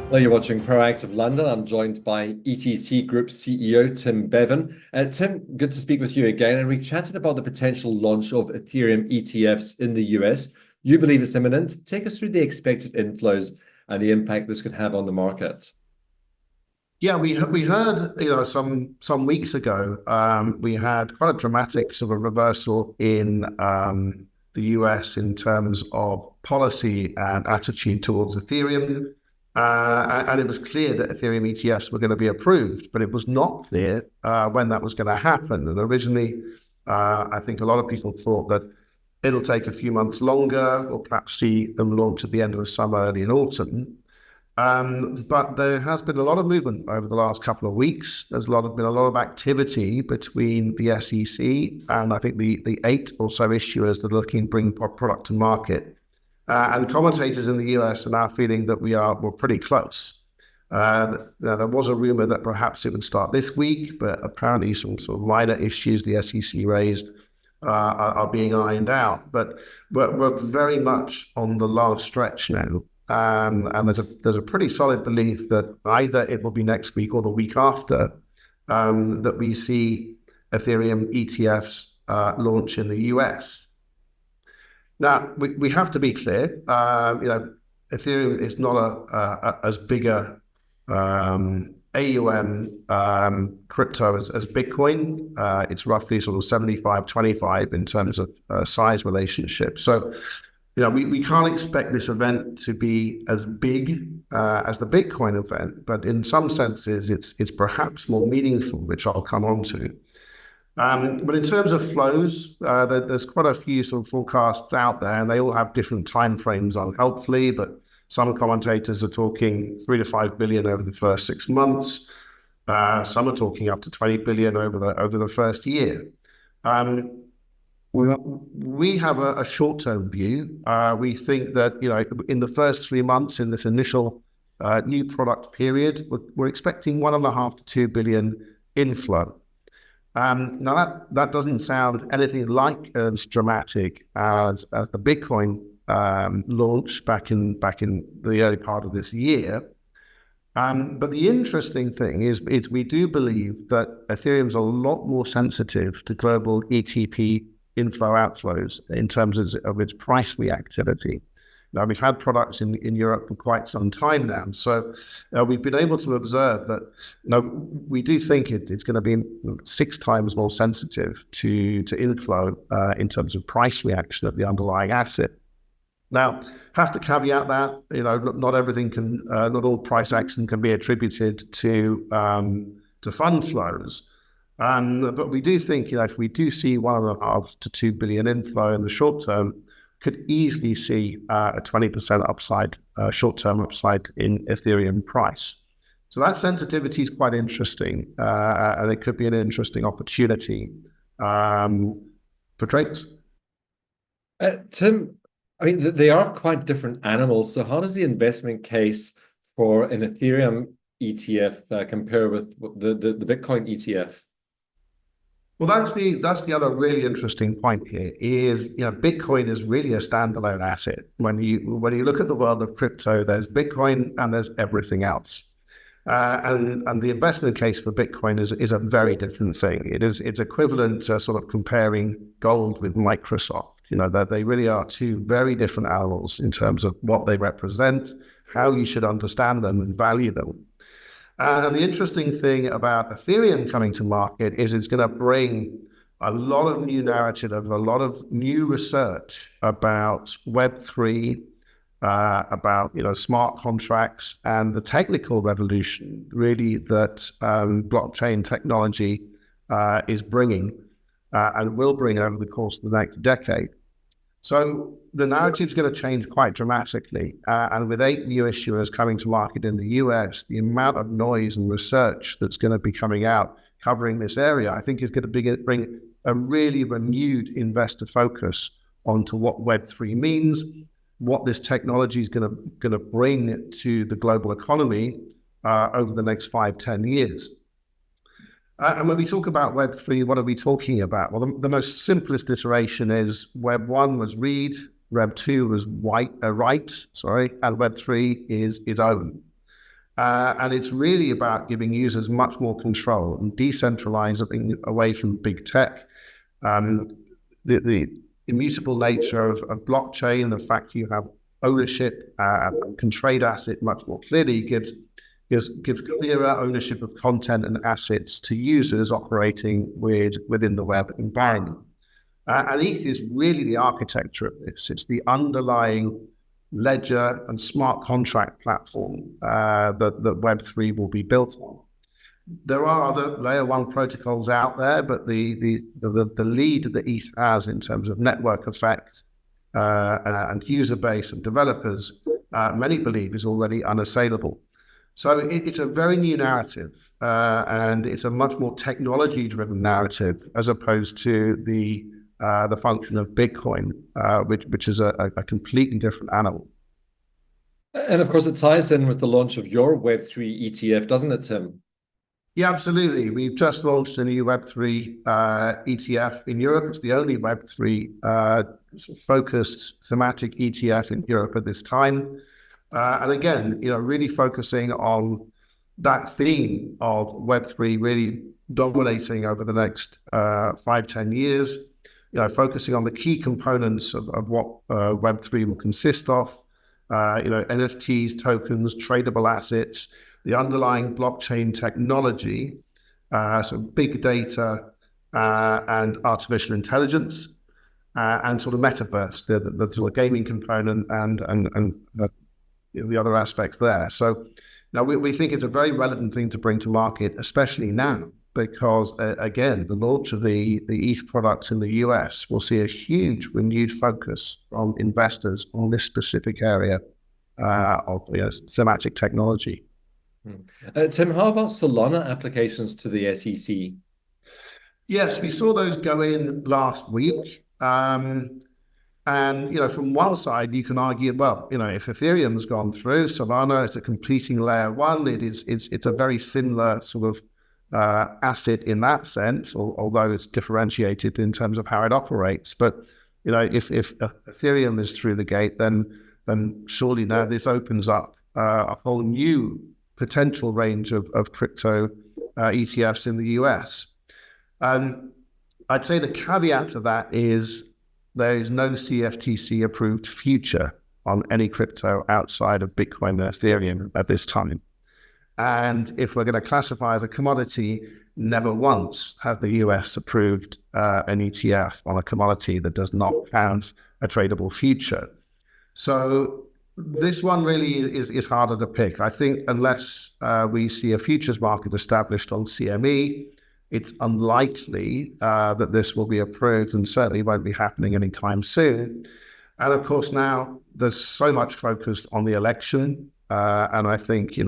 Well, you're watching Proactive London. I'm joined by ETC Group CEO Tim Bevan. Tim, good to speak with you again. And we've chatted about the potential launch of Ethereum ETFs in the US. You believe it's imminent. Take us through the expected inflows and the impact this could have on the market. Yeah, we heard, some weeks ago, we had quite a dramatic sort of reversal in the US in terms of policy and attitude towards Ethereum. And it was clear that Ethereum ETFs were going to be approved, but it was not clear when that was going to happen. And originally, I think a lot of people thought that it'll take a few months longer, or perhaps see them launch at the end of the summer, early in autumn. But there has been a lot of movement over the last couple of weeks. There's been a lot of activity between the SEC and I think the eight or so issuers that are looking to bring product to market. And commentators in the US are now feeling that we're pretty close. There was a rumor that perhaps it would start this week, but apparently some sort of minor issues the SEC raised are being ironed out. But we're very much on the last stretch now. And there's a pretty solid belief that either it will be next week or the week after that we see Ethereum ETFs launch in the US. Now, we have to be clear, Ethereum is not as big a AUM crypto as Bitcoin. It's roughly sort of 75-25 in terms of size relationship. So, we can't expect this event to be as big as the Bitcoin event, but in some senses, it's perhaps more meaningful, which I'll come on to. But in terms of flows, there's quite a few sort of forecasts out there, and they all have different timeframes, unhelpfully, but some commentators are talking 3 to 5 billion over the first 6 months. Some are talking up to 20 billion over the first year. We have a short-term view. We think that, in the first 3 months in this initial new product period, we're expecting 1.5 to 2 billion inflow. Now that doesn't sound anything like as dramatic as the Bitcoin launch back in the early part of this year. But the interesting thing is we do believe that Ethereum's a lot more sensitive to global ETP inflow outflows in terms of its price reactivity. Now, we've had products in Europe for quite some time now, so we've been able to observe that we do think it's going to be 6 times more sensitive to inflow in terms of price reaction of the underlying asset. Now, have to caveat that not everything not all price action can be attributed to fund flows. But we do think, if we do see 1.5 to 2 billion inflow in the short term, could easily see a 20% upside, short-term upside in Ethereum price. So that sensitivity is quite interesting, and it could be an interesting opportunity for trades. Tim, I mean, they are quite different animals. So how does the investment case for an Ethereum ETF compare with the Bitcoin ETF? Well, that's the other really interesting point here is, Bitcoin is really a standalone asset. When you look at the world of crypto, there's Bitcoin and there's everything else. And the investment case for Bitcoin is a very different thing. It's equivalent to sort of comparing gold with Microsoft. That they really are two very different animals in terms of what they represent, how you should understand them and value them. And the interesting thing about Ethereum coming to market is it's going to bring a lot of new narrative, a lot of new research about Web3, about smart contracts and the technical revolution really that blockchain technology is bringing and will bring over the course of the next decade. So the narrative is going to change quite dramatically. And with 8 new issuers coming to market in the US, the amount of noise and research that's going to be coming out covering this area, I think is going to bring a really renewed investor focus onto what Web3 means, what this technology is going to bring to the global economy over the next 5-10 years. And when we talk about Web3, what are we talking about? Well, the most simplest iteration is Web 1 was read, Web 2 was write, and Web 3 is own. And it's really about giving users much more control and decentralizing away from big tech. The immutable nature of blockchain, the fact you have ownership and can trade asset much more clearly gives clearer ownership of content and assets to users operating within the web environment. And ETH is really the architecture of this. It's the underlying ledger and smart contract platform that Web3 will be built on. There are other layer one protocols out there, but the lead that ETH has in terms of network effect and user base and developers, many believe is already unassailable. So it's a very new narrative, and it's a much more technology-driven narrative as opposed to the function of Bitcoin, which is a completely different animal. And of course, it ties in with the launch of your Web3 ETF, doesn't it, Tim? Yeah, absolutely. We've just launched a new Web3 ETF in Europe. It's the only Web3 focused thematic ETF in Europe at this time. And again, really focusing on that theme of Web3 really dominating over the next 5-10 years. Focusing on the key components of what Web3 will consist of. NFTs, tokens, tradable assets, the underlying blockchain technology, so big data and artificial intelligence, and sort of metaverse, the sort of gaming component and the other aspects there. So now we think it's a very relevant thing to bring to market, especially now, because again, the launch of the ETH products in the US will see a huge renewed focus from investors on this specific area of thematic technology. Tim, how about Solana applications to the SEC? Yes, we saw those go in last week. And, from one side, you can argue, well, if Ethereum's gone through, Solana is a completing layer one. It's a very similar sort of asset in that sense, although it's differentiated in terms of how it operates. But, if Ethereum is through the gate, then surely now this opens up a whole new potential range of crypto ETFs in the US. I'd say the caveat to that is there is no CFTC approved future on any crypto outside of Bitcoin and Ethereum at this time. And if we're going to classify the commodity, never once have the US approved an ETF on a commodity that does not have a tradable future. So this one really is harder to pick. I think unless we see a futures market established on CME, it's unlikely that this will be approved, and certainly won't be happening anytime soon. And of course, now there's so much focus on the election. And I think,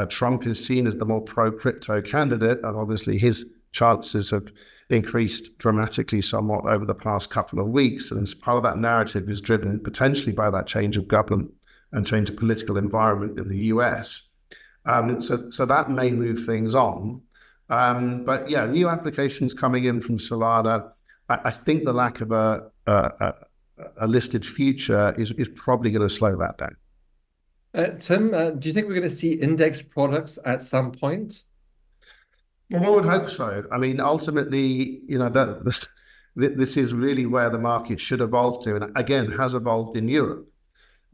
Trump is seen as the more pro-crypto candidate, and obviously his chances have increased dramatically somewhat over the past couple of weeks. And part of that narrative is driven potentially by that change of government and change of political environment in the US. So that may move things on. But yeah, new applications coming in from Solana. I think the lack of a listed future is probably going to slow that down. Tim, do you think we're going to see index products at some point? Well, I would hope so. I mean, ultimately, this is really where the market should evolve to, and again, has evolved in Europe.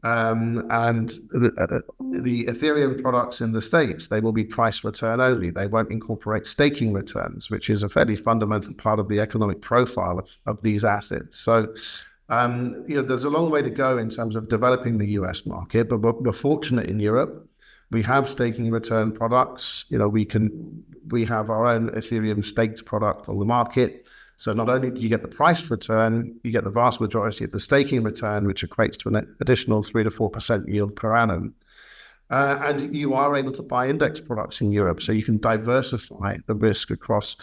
And the Ethereum products in the States, they will be price return only. They won't incorporate staking returns, which is a fairly fundamental part of the economic profile of these assets. So, there's a long way to go in terms of developing the US market, but we're fortunate in Europe. We have staking return products. We have our own Ethereum staked product on the market. So not only do you get the price return, you get the vast majority of the staking return, which equates to an additional 3 to 4% yield per annum. And you are able to buy index products in Europe, so you can diversify the risk across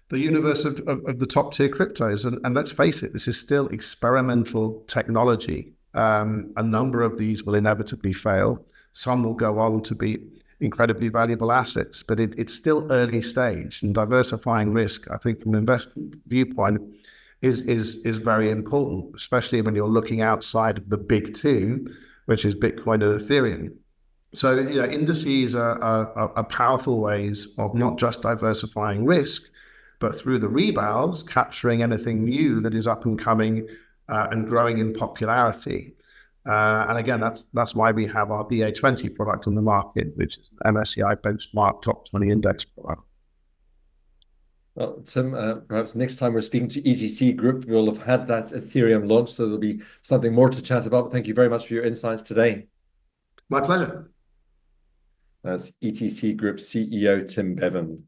the universe of the top tier cryptos. And let's face it, this is still experimental technology. A number of these will inevitably fail. Some will go on to be incredibly valuable assets, but it's still early stage, and diversifying risk, I think, from an investment viewpoint is very important, especially when you're looking outside of the big two, which is Bitcoin and Ethereum. So, indices are powerful ways of not just diversifying risk, but through the rebounds, capturing anything new that is up and coming and growing in popularity. And again, that's why we have our BA20 product on the market, which is an MSCI benchmark top 20 index product. Well, Tim, perhaps next time we're speaking to ETC Group, we'll have had that Ethereum launch, so there'll be something more to chat about. Thank you very much for your insights today. My pleasure. That's ETC Group CEO Tim Bevan.